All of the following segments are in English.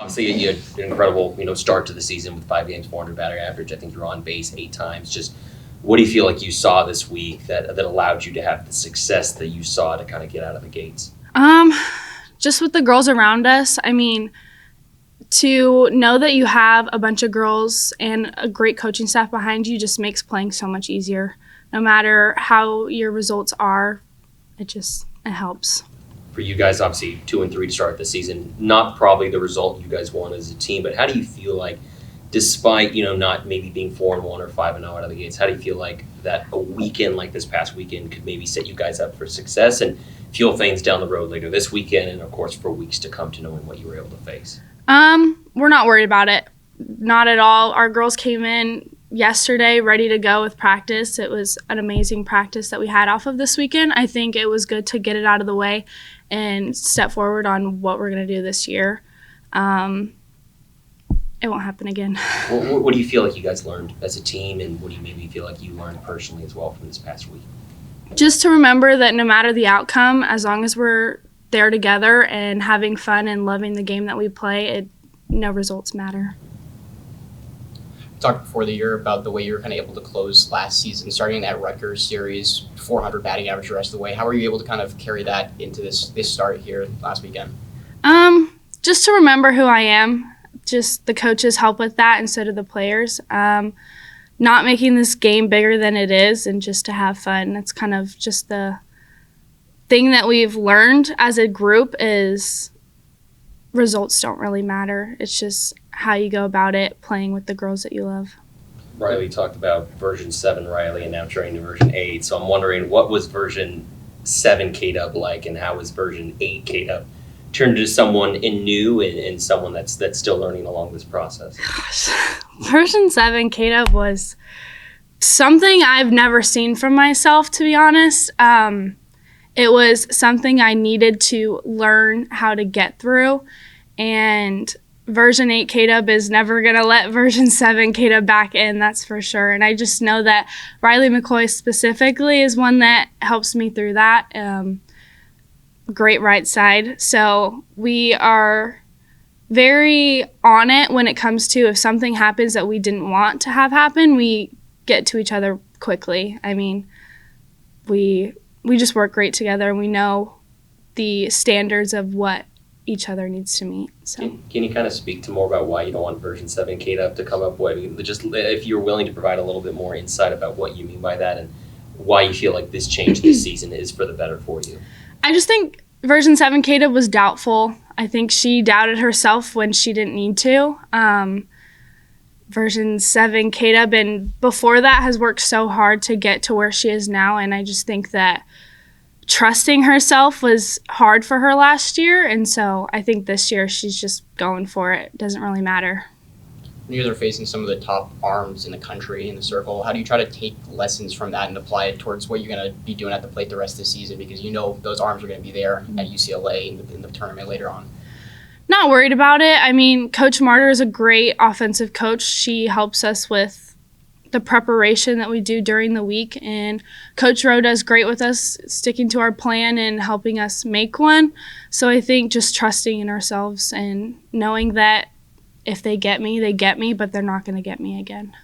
Obviously, you had an incredible, start to the season with 5 games, 400 batting average. I think you're on base 8 times. Just what do you feel like you saw this week that allowed you to have the success that you saw to kind of get out of the gates? Just with the girls around us. I mean, to know that you have a bunch of girls and a great coaching staff behind you just makes playing so much easier. No matter how your results are, it helps. For you guys, obviously 2-3 to start the season, not probably the result you guys want as a team, but how do you feel like, despite not maybe being 4-1 or 5-0 out of the gates, how do you feel like that a weekend like this past weekend could maybe set you guys up for success and fuel things down the road later this weekend and of course for weeks to come to knowing what you were able to face? We're not worried about it. Not at all. Our girls came in yesterday ready to go with practice. It was an amazing practice that we had off of this weekend. I think it was good to get it out of the way and step forward on what we're going to do this year. It won't happen again. What do you feel like you guys learned as a team, and what do you maybe feel like you learned personally as well from this past week? Just to remember that no matter the outcome, as long as we're there together and having fun and loving the game that we play, no results matter. We talked before the year about the way you were kind of able to close last season, starting that Rutgers series, 400 batting average the rest of the way. How were you able to kind of carry that into this start here last weekend? Just to remember who I am. Just the coaches help with that, and so do the players. Not making this game bigger than it is, and just to have fun. That's kind of just the thing that we've learned as a group is results don't really matter. It's just how you go about it, playing with the girls that you love. Riley talked about version 7 Riley and now training to version 8. So I'm wondering, what was version 7 K-Dub like, and how was version 8 K-Dub turned into someone new and someone that's still learning along this process? Gosh, version 7 K-Dub was something I've never seen from myself, to be honest. It was something I needed to learn how to get through, and version 8 K-Dub is never going to let version 7 K-Dub back in, that's for sure. And I just know that Riley McCoy specifically is one that helps me through that. Great right side. So we are very on it when it comes to if something happens that we didn't want to have happen, we get to each other quickly. I mean, we just work great together, and we know the standards of what each other needs to meet. So can you kind of speak to more about why you don't want version 7 K-Dub to come up with? Just if you're willing to provide a little bit more insight about what you mean by that and why you feel like this change this season is for the better for you. I just think version 7 K-Dub was doubtful. I think she doubted herself when she didn't need to. Version 7 K-Dub, and before that, has worked so hard to get to where she is now, and I just think that trusting herself was hard for her last year, and so I think this year she's just going for it. It doesn't really matter. You guys are facing some of the top arms in the country in the circle. How do you try to take lessons from that and apply it towards what you're going to be doing at the plate the rest of the season? Because those arms are going to be there at UCLA in the tournament later on. Not worried about it. I mean, Coach Martyr is a great offensive coach. She helps us with the preparation that we do during the week, and Coach Rowe does great with us, sticking to our plan and helping us make one. So I think just trusting in ourselves and knowing that if they get me, they get me, but they're not going to get me again.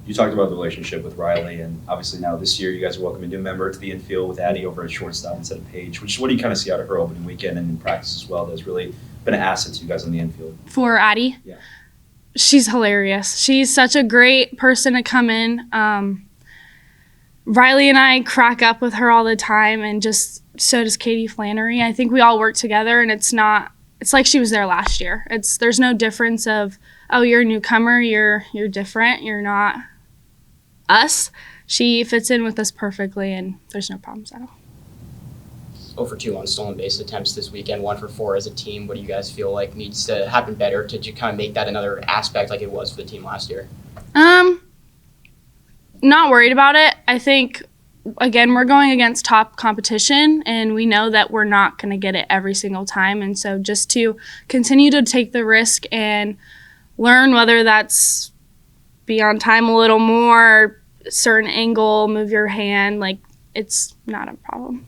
You talked about the relationship with Riley, and obviously now this year you guys are welcoming a new member to the infield with Addie over at shortstop instead of Paige. What do you kind of see out of her opening weekend and in practice as well that's really been an asset to you guys on the infield? For Addie? Yeah. She's hilarious. She's such a great person to come in. Riley and I crack up with her all the time, and just so does Katie Flannery. I think we all work together, and it's like she was there last year. There's no difference of, oh, you're a newcomer, you're different, you're not us. She fits in with us perfectly, and there's no problems at all. 0 for 2 on stolen base attempts this weekend, 1 for 4 as a team. What do you guys feel like needs to happen better to kind of make that another aspect like it was for the team last year? Not worried about it. I think, again, we're going against top competition, and we know that we're not going to get it every single time. And so just to continue to take the risk and learn, whether that's be on time a little more, certain angle, move your hand, like, it's not a problem.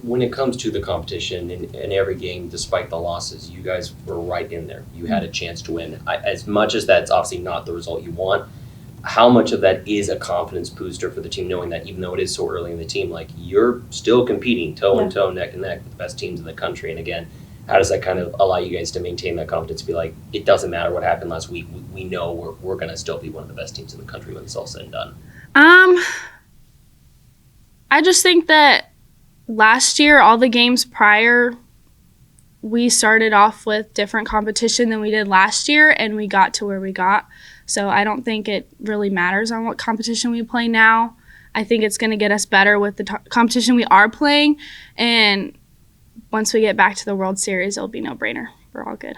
when it comes to the competition in every game, despite the losses, you guys were right in there. You had a chance to win. As much as that's obviously not the result you want, how much of that is a confidence booster for the team, knowing that even though it is so early in the team, like you're still competing toe and toe, neck and neck with the best teams in the country. And again, how does that kind of allow you guys to maintain that confidence? Be like, it doesn't matter what happened last week. We know we're going to still be one of the best teams in the country when it's all said and done. I just think that last year, all the games prior, we started off with different competition than we did last year, and we got to where we got. So I don't think it really matters on what competition we play now. I think it's going to get us better with the competition we are playing, and once we get back to the World Series, it'll be no-brainer. We're all good.